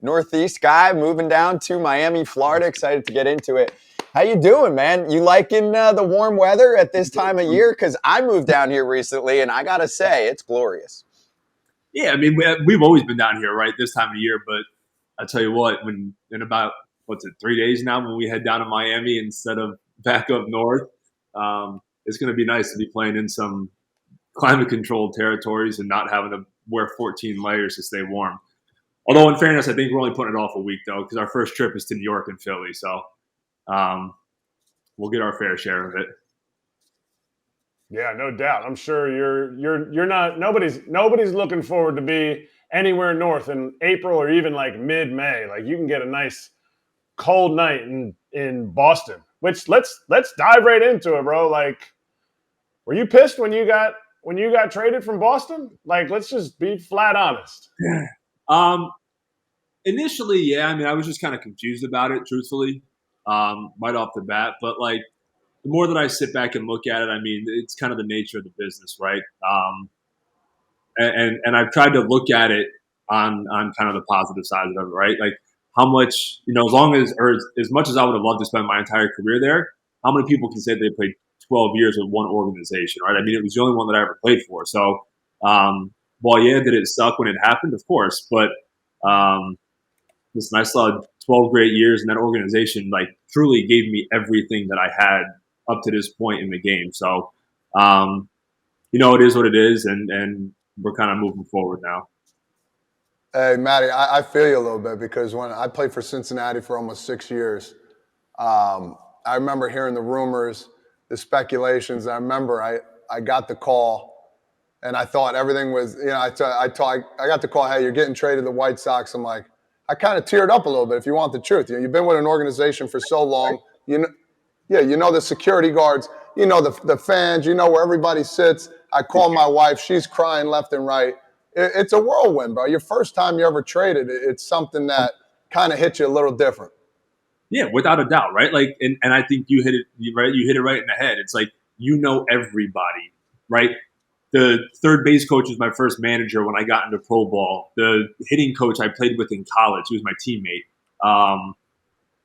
Northeast guy moving down to Miami, Florida. Excited to get into it. How you doing, man? You liking the warm weather at this time of year? Because I moved down here recently, and I gotta say, it's glorious. Yeah, I mean, we've always been down here, right, this time of year. But I tell you what, when in about, what's it, 3 days now, when we head down to Miami instead of back up north, it's going to be nice to be playing in some climate-controlled territories and not having to wear 14 layers to stay warm. Although, in fairness, I think we're only putting it off a week, though, because our first trip is to New York and Philly. So um, we'll get our fair share of it. Yeah, no doubt. I'm sure you're not nobody's looking forward to be anywhere north in April or even like mid-May. Like you can get a nice cold night in Boston. Which let's dive right into it, bro. Like, were you pissed when you got traded from Boston? Like, let's just be flat honest. Initially, yeah. I mean, I was just kind of confused about it, truthfully, right off the bat. But like, the more that I sit back and look at it, I mean, it's kind of the nature of the business, right? And I've tried to look at it on kind of the positive side of it, right? Like how much, as long as, or as much as I would have loved to spend my entire career there, how many people can say they played 12 years with one organization, right? I mean, it was the only one that I ever played for. So, while yeah, did it suck when it happened? Of course, but listen, I saw 12 great years, and that organization like truly gave me everything that I had up to this point in the game. So, it is what it is, and we're kind of moving forward now. Hey, Matty, I feel you a little bit because when I played for Cincinnati for almost 6 years, I remember hearing the rumors, the speculations. I remember I got the call, and I thought everything was, I got the call, hey, you're getting traded to the White Sox. I'm like, I kind of teared up a little bit, if you want the truth. You've been with an organization for so long. The security guards, the fans, where everybody sits. I call my wife. She's crying left and right. It's a whirlwind, bro. Your first time you ever traded, it's something that kind of hits you a little different. Yeah, without a doubt, right? Like, and I think you hit it right. You hit it right in the head. It's like everybody, right? The third base coach was my first manager when I got into pro ball. The hitting coach I played with in college, he was my teammate.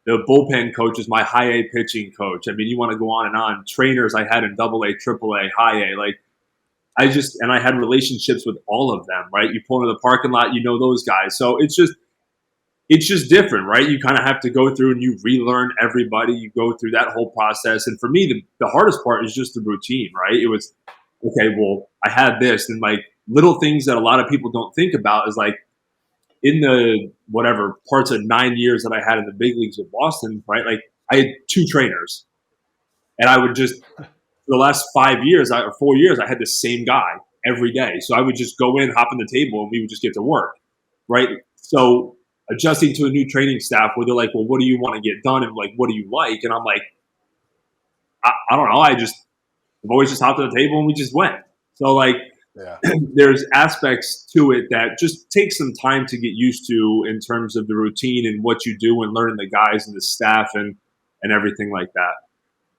The bullpen coach is my high A pitching coach. I mean, you want to go on and on. Trainers I had in double A, triple A, high A. Like, I had relationships with all of them, right? You pull into the parking lot, those guys. So it's just different, right? You kind of have to go through and you relearn everybody. You go through that whole process. And for me, the hardest part is just the routine, right? It was, okay, well, I had this. And like little things that a lot of people don't think about is like, in the whatever parts of 9 years that I had in the big leagues with Boston, right? Like I had 2 trainers, and I would just for the last 5 years or 4 years, I had the same guy every day. So I would just go in, hop on the table, and we would just get to work, right? So adjusting to a new training staff where they're like, well, what do you want to get done? And like, what do you like? And I'm like, I don't know. I've always just hopped on the table and we just went. So like, yeah. There's aspects to it that just take some time to get used to in terms of the routine and what you do and learning the guys and the staff and everything like that.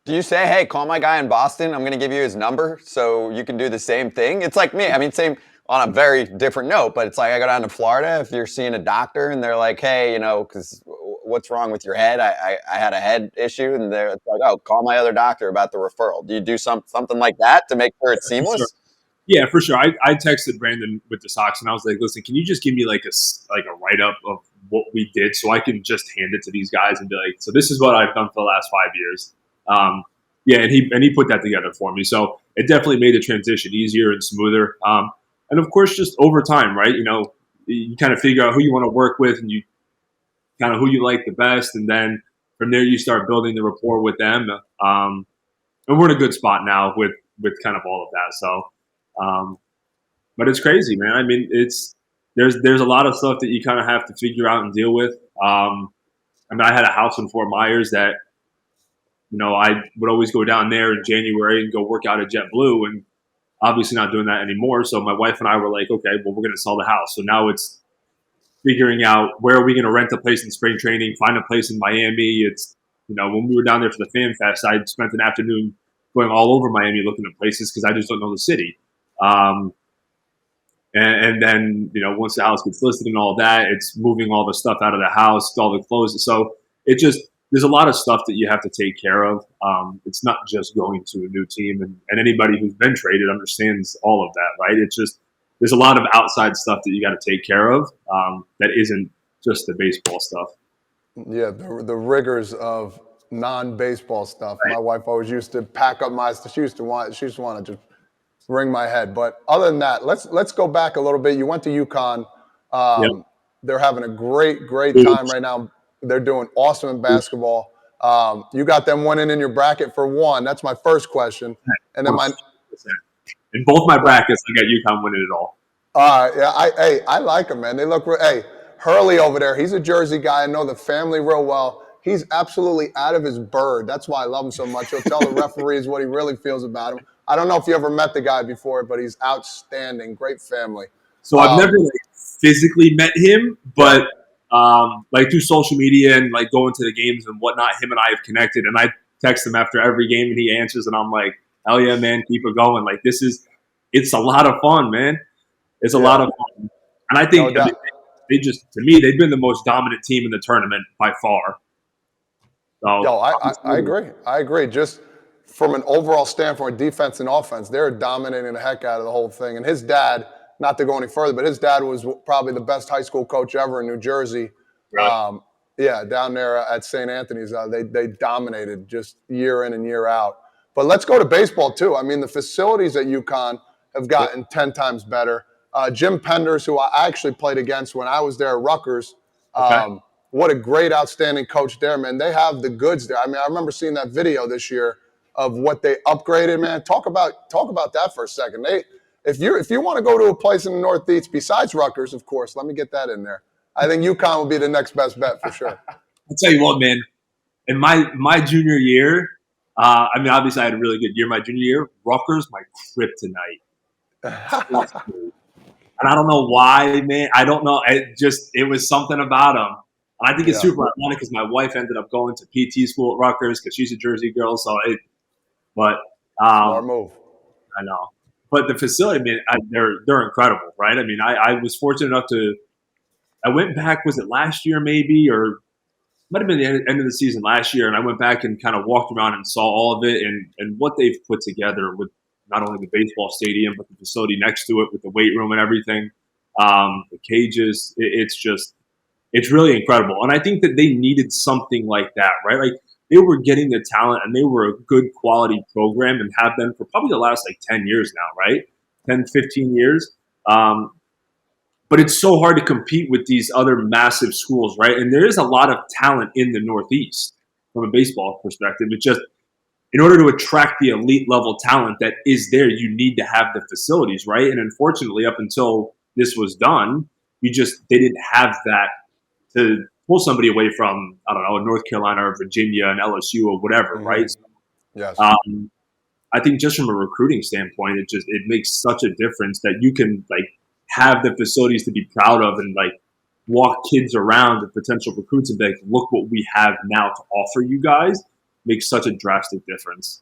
Do you say, hey, call my guy in Boston. I'm going to give you his number so you can do the same thing? It's like me. I mean, same on a very different note, but it's like I go down to Florida. If you're seeing a doctor and they're like, hey, because what's wrong with your head? I had a head issue, and they're like, oh, call my other doctor about the referral. Do you do something like that to make sure it's seamless? Sure. Yeah, for sure. I texted Brandon with the Sox, and I was like, listen, can you just give me like a write-up of what we did so I can just hand it to these guys and be like, so this is what I've done for the last 5 years. Yeah, and he put that together for me. So it definitely made the transition easier and smoother. And of course, just over time, right? You kind of figure out who you want to work with and you kind of who you like the best. And then from there, you start building the rapport with them. And we're in a good spot now with kind of all of that. So, but it's crazy, man. I mean, there's a lot of stuff that you kind of have to figure out and deal with. I mean, I had a house in Fort Myers that, I would always go down there in January and go work out at JetBlue, and obviously not doing that anymore. So my wife and I were like, okay, well, we're going to sell the house. So now it's figuring out where are we going to rent a place in spring training, find a place in Miami. It's, when we were down there for the Fan Fest, I spent an afternoon going all over Miami looking at places because I just don't know the city. And And then, once the house gets listed and all that, it's moving all the stuff out of the house, all the clothes. So there's a lot of stuff that you have to take care of. It's not just going to a new team, and anybody who's been traded understands all of that, right? It's just, there's a lot of outside stuff that you got to take care of that isn't just the baseball stuff. Yeah, the rigors of non-baseball stuff. Right. My wife always used to pack up she used to want to just wring my head. But other than that, let's go back a little bit. You went to UConn. Yep. They're having a great Huge. time right now. They're doing awesome in basketball. You got them winning in your bracket for one. That's my first question. And then in both my brackets, I got UConn winning it all. Yeah, I like them, man. They look. Hurley over there. He's a Jersey guy. I know the family real well. He's absolutely out of his bird. That's why I love him so much. He'll tell the referees what he really feels about him. I don't know if you ever met the guy before, but he's outstanding. Great family. So I've never physically met him, but through social media and going to the games and whatnot, him and I have connected. And I text him after every game, and he answers, and I'm like, "Hell yeah, man, keep it going!" It's a lot of fun, man. It's a lot of fun, and I think they've been the most dominant team in the tournament by far. So, I agree. I agree. Just from an overall standpoint, defense and offense, they're dominating the heck out of the whole thing. And his dad, not to go any further, but his dad was probably the best high school coach ever in New Jersey. Really? Down there at St. Anthony's, they dominated just year in and year out. But let's go to baseball too. I mean, the facilities at UConn have gotten 10 times better. Jim Penders, who I actually played against when I was there at Rutgers. What a great, outstanding coach there, man. They have the goods there. I mean, I remember seeing that video this year of what they upgraded, man. Talk about that for a second. If you want to go to a place in the Northeast besides Rutgers, of course, let me get that in there. I think UConn will be the next best bet for sure. I'll tell you what, man. In my junior year, obviously I had a really good year. My junior year, Rutgers, my kryptonite. And I don't know why, man. I don't know. It was something about them. And I think it's super ironic because my wife ended up going to PT school at Rutgers because she's a Jersey girl. So, smart move. I know. But the facility, man, they're incredible, right? I mean, I was fortunate enough I went back, was it last year maybe, or might have been the end of the season last year, and I went back and kind of walked around and saw all of it and what they've put together with not only the baseball stadium, but the facility next to it with the weight room and everything, the cages. It's really incredible. And I think that they needed something like that, right? Like they were getting the talent and they were a good quality program and have been for probably the last 10 years now, right? 10, 15 years. But it's so hard to compete with these other massive schools, right? And there is a lot of talent in the Northeast from a baseball perspective. It's just, in order to attract the elite level talent that is there, you need to have the facilities, right? And unfortunately, up until this was done, they didn't have that to pull somebody away from, I don't know, North Carolina or Virginia and LSU or whatever, right? Yes. I think just from a recruiting standpoint, it makes such a difference that you can have the facilities to be proud of and walk kids around and potential recruits and be like, look what we have now to offer you guys. Makes such a drastic difference.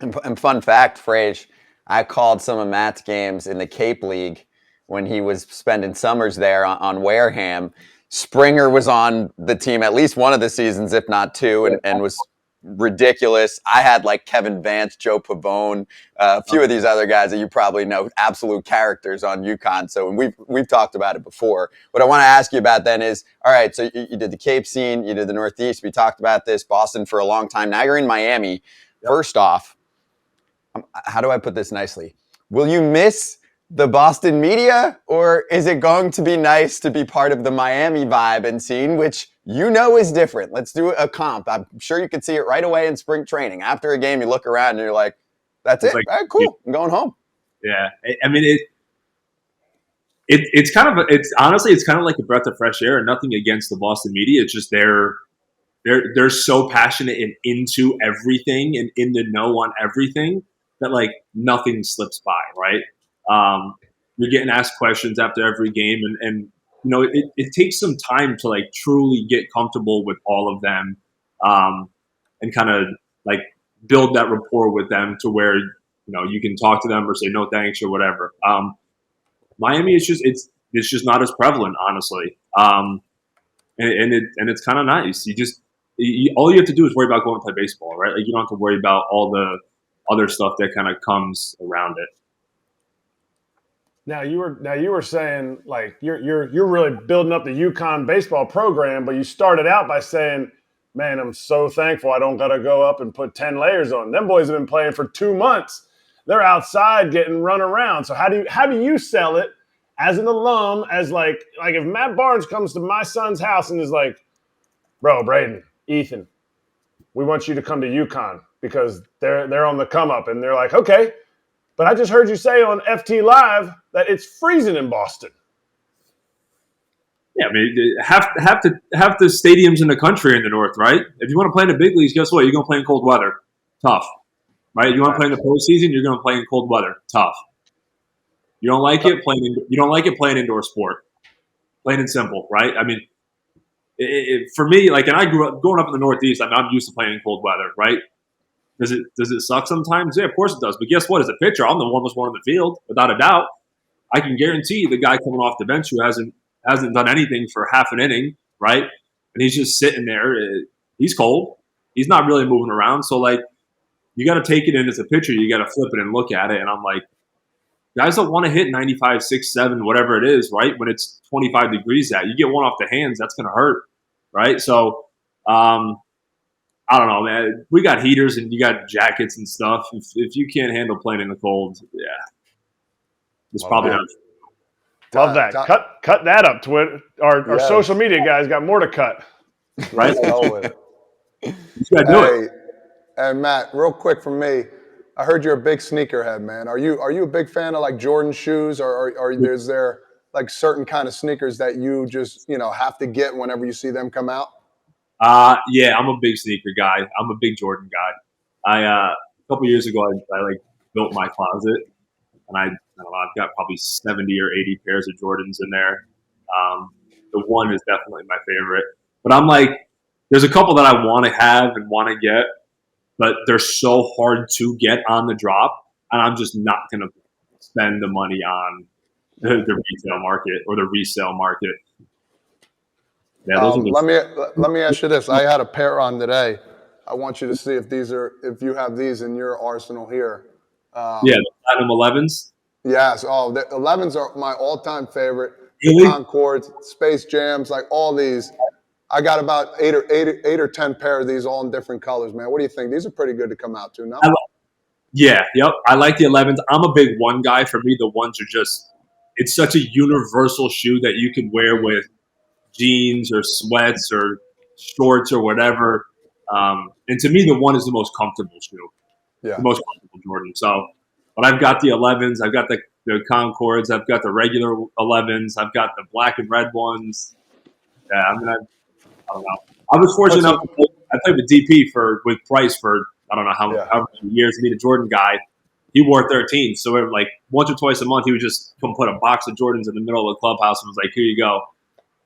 And fun fact, Frage, I called some of Matt's games in the Cape League when he was spending summers there on Wareham. Springer was on the team at least one of the seasons, if not two, and was ridiculous. I had Kevin Vance, Joe Pavone, a few of these other guys that you probably know, absolute characters on UConn. So we've talked about it before. What I want to ask you about then is, all right, so you did the Cape scene, you did the Northeast. We talked about this, Boston for a long time. Now you're in Miami. Yep. First off, how do I put this nicely? Will you miss the Boston media, or is it going to be nice to be part of the Miami vibe and scene, which is different? Let's do a comp. I'm sure you can see it right away in spring training. After a game, you look around and you're like, that's it. All right, cool. I'm going home. Yeah. I mean, it's honestly kind of like a breath of fresh air, and nothing against the Boston media. It's just they're so passionate and into everything and in the know on everything that nothing slips by, right? You're getting asked questions after every game, and it takes some time to truly get comfortable with all of them, and kind of build that rapport with them to where you can talk to them or say no thanks or whatever. Miami is just it's just not as prevalent, honestly. And it's kind of nice. All you have to do is worry about going to play baseball, right? Like you don't have to worry about all the other stuff that kind of comes around it. Now you were saying like you're really building up the UConn baseball program, but you started out by saying, "Man, I'm so thankful I don't got to go up and put 10 layers on." Them boys have been playing for 2 months. They're outside getting run around. So how do you sell it as an alum? As like if Matt Barnes comes to my son's house and is like, "Bro, Braden, Ethan, we want you to come to UConn because they're on the come up," and they're like, "Okay." But I just heard you say on FT Live that it's freezing in Boston. Yeah, I mean, half the stadiums in the country are in the north, right? If you want to play in the big leagues, guess what? You're going to play in cold weather. Tough, right? You want to play in the postseason, you're going to play in cold weather. Tough. You don't like it playing indoor sport. Plain and simple, right? I mean, for me, like, and I grew up growing up in the Northeast. I'm used to playing in cold weather, right? Does it suck sometimes? Yeah, of course it does. But guess what? As a pitcher, I'm the warmest one on the field, without a doubt. I can guarantee the guy coming off the bench who hasn't done anything for half an inning, right? And he's just sitting there. He's cold. He's not really moving around. So like, you got to take it in as a pitcher. You got to flip it and look at it. And I'm like, guys don't want to hit 95, 6, 7, whatever it is, right? When it's 25 degrees out, you get one off the hands, that's going to hurt, right? So, I don't know, man. We got heaters and you got jackets and stuff. If you can't handle playing in the cold, yeah, it's probably not. Love that. Cut that up, Twitter. Our social media guys got more to cut. Right? Let's go with it. You gotta do it. And Matt, real quick from me, I heard you're a big sneakerhead, man. Are you a big fan of like Jordan shoes, or is there like certain kind of sneakers that you just have to get whenever you see them come out? Yeah, I'm a big sneaker guy. I'm a big Jordan guy. A couple years ago, I like built my closet, and I don't know, I've got probably 70 or 80 pairs of Jordans in there. The one is definitely my favorite, but I'm like, there's a couple that I want to have and want to get, but they're so hard to get on the drop, and I'm just not going to spend the money on the retail market or the resale market. Yeah, let me ask you this. I had a pair on today. I want you to see if you have these in your arsenal here. The Platinum 11s. Yes. Oh, the 11s are my all-time favorite. Really? Concords, Space Jams, like all these. I got about eight or 10 pair of these all in different colors, man. What do you think? These are pretty good to come out too, no? Yep. I like the 11s. I'm a big one guy. For me, the ones are just, it's such a universal shoe that you can wear with jeans or sweats or shorts or whatever. And to me, the one is the most comfortable shoe. Yeah. The most comfortable Jordan. So, but I've got the 11s. I've got the Concords. I've got the regular 11s. I've got the black and red ones. Yeah, I mean, I don't know. I was fortunate enough to play, I played with DP with Price for I don't know how many years. Meet a Jordan guy. He wore 13, so like once or twice a month, he would just come put a box of Jordans in the middle of the clubhouse and was like, "Here you go."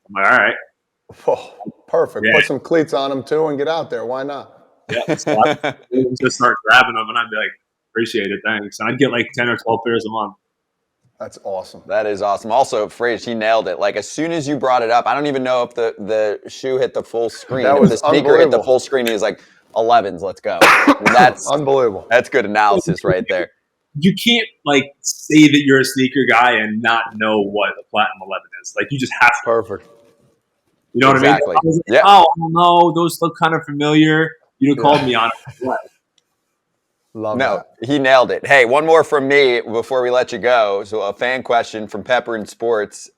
I'm like, "All right." Oh, perfect. Yeah. Put some cleats on them too and get out there. Why not? Yeah. So I would just start grabbing them, and I'd be like, "Appreciate it, thanks." And I'd get like 10 or 12 pairs a month. That's awesome. That is awesome. Also, Frage, he nailed it. Like as soon as you brought it up, I don't even know if the shoe hit the full screen. That if was the sneaker hit the full screen, he was like, 11s, let's go. That's unbelievable. That's good analysis right there. You can't like say that you're a sneaker guy and not know what a Platinum 11 is. Like you just have to. Perfect. You know Exactly. what I mean? I was like, Yeah. oh, I don't know. Those look kind of familiar. You'd have called me on it. Love No, that. he nailed it. Hey, one more from me before we let you go. So a fan question from Pepper in Sports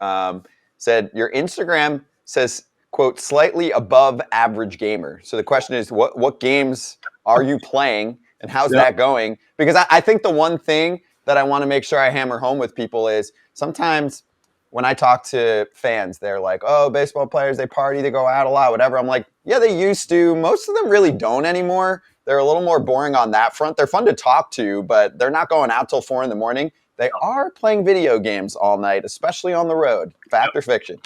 said, your Instagram says, quote, slightly above average gamer. So the question is, what games are you playing and how's that going? Because I think the one thing that I want to make sure I hammer home with people is sometimes when I talk to fans, they're like, oh, baseball players, they party, they go out a lot, whatever. I'm like, yeah, they used to. Most of them really don't anymore. They're a little more boring on that front. They're fun to talk to, but they're not going out till 4 a.m. They are playing video games all night, especially on the road. Fact or fiction?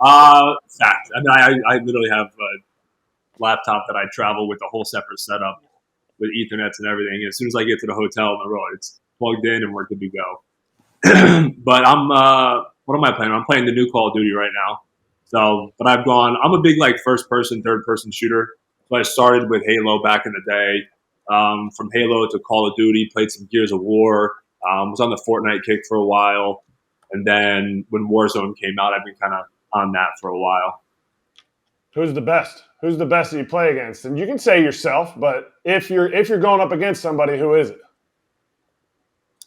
Fact. I mean, I literally have a laptop that I travel with a whole separate setup with Ethernets and everything. As soon as I get to the hotel on the road, it's plugged in and we're good to go. But I'm what am I playing? I'm playing the new Call of Duty right now. So, but I'm a big like first person, third person shooter. So I started with Halo back in the day. From Halo to Call of Duty, played some Gears of War. Was on the Fortnite kick for a while, and then when Warzone came out, I've been kind of on that for a while. Who's the best? Who's the best that you play against? And you can say yourself, but if you're going up against somebody, who is it?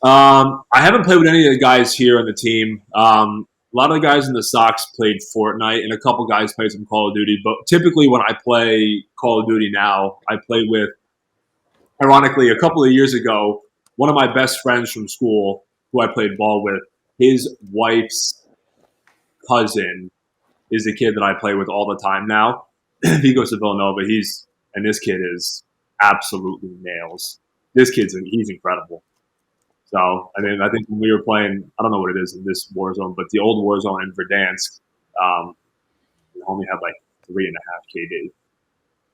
I haven't played with any of the guys here on the team. A lot of the guys in the Sox played Fortnite, and a couple guys played some Call of Duty. But typically, when I play Call of Duty now, I play with, ironically, a couple of years ago, one of my best friends from school, who I played ball with, his wife's cousin is the kid that I play with all the time now. He goes to Villanova. And this kid is absolutely nails. He's incredible. So, I think when we were playing, I don't know what it is in this Warzone, but the old Warzone in Verdansk, we only had like 3.5 KD,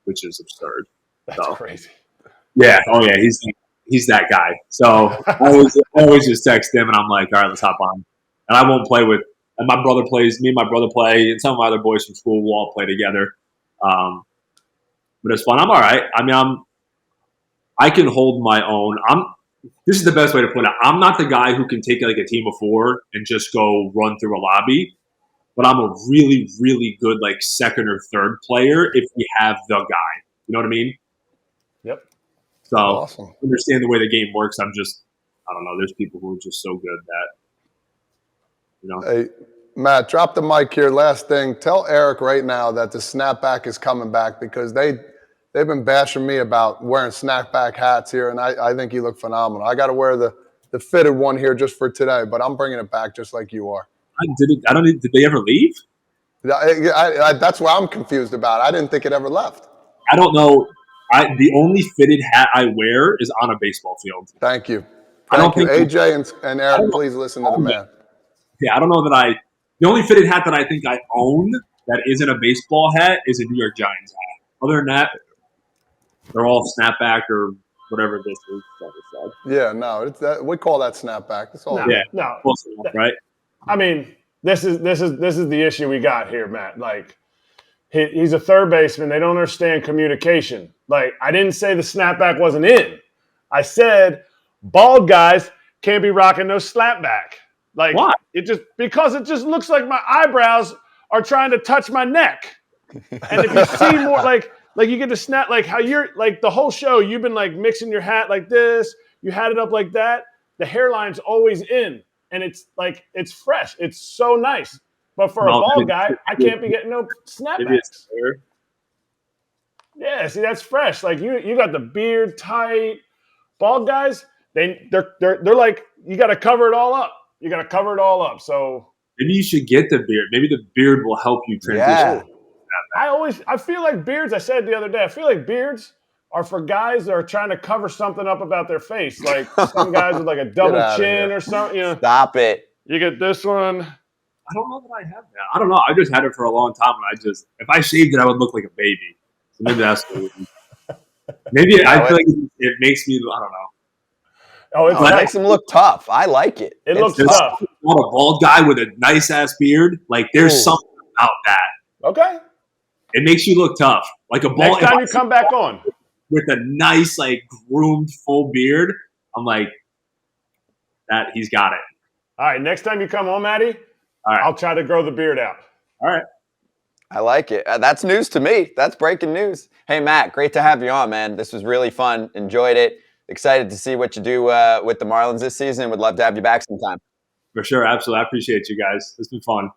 which is absurd. That's crazy. Yeah. Oh, yeah. He's that guy. So I always just text him, and I'm like, all right, let's hop on. And I won't play with – and my brother plays – me and my brother play, and some of my other boys from school will all play together. But it's fun. I'm all right. I can hold my own. This is the best way to put it. I'm not the guy who can take like a team of 4 and just go run through a lobby, but I'm a really, really good like second or third player if we have the guy. You know what I mean? Yep. So Awesome. Understand the way the game works. I don't know. There's people who are just so good that, Hey, Matt, drop the mic here. Last thing. Tell Eric right now that the snapback is coming back because they've been bashing me about wearing snapback hats here, and I think you look phenomenal. I got to wear the fitted one here just for today, but I'm bringing it back just like you are. did they ever leave? That's what I'm confused about. I didn't think it ever left. I don't know. The only fitted hat I wear is on a baseball field. Thank you. I don't Thank you. think AJ and Eric, please listen to the man. Yeah, I don't know that the only fitted hat that I think I own that isn't a baseball hat is a New York Giants hat. Other than that, they're all snapback or whatever this is. Yeah, no, it's that we call that snapback. That's all. No. Close enough, right? I mean, this is the issue we got here, Matt. Like, he's a third baseman. They don't understand communication. Like, I didn't say the snapback wasn't in. I said bald guys can't be rocking no snapback. Like, why? Because it just looks like my eyebrows are trying to touch my neck. And if you see more, like you get to snap, like how you're, like the whole show, you've been like mixing your hat like this. You had it up like that. The hairline's always in. And it's like, it's fresh. It's so nice. But for a bald guy, I can't be getting no snapbacks. Yeah, see, that's fresh. Like you got the beard tight. Bald guys, they're like, you got to cover it all up. You got to cover it all up. So maybe you should get the beard. Maybe the beard will help you transition. Yeah. I feel like beards, I said the other day, I feel like beards are for guys that are trying to cover something up about their face. Like some guys with like a double chin or something. You know, Stop it. you get this one. I don't know that I have that. I don't know. I just had it for a long time, and if I shaved it, I would look like a baby. So maybe that's maybe I feel like it makes me. I don't know. Oh, It makes them look tough. I like it. It looks There's tough. not a bald guy with a nice ass beard. Like there's something about that. Okay. It makes you look tough. Like a bald. Next time you come back on with a nice, like groomed full beard, I'm like, that he's got it. All right. Next time you come on, Maddie, all right. I'll try to grow the beard out. All right. I like it. That's news to me. That's breaking news. Hey, Matt, great to have you on, man. This was really fun. Enjoyed it. Excited to see what you do with the Marlins this season. Would love to have you back sometime. For sure. Absolutely. I appreciate you guys. It's been fun.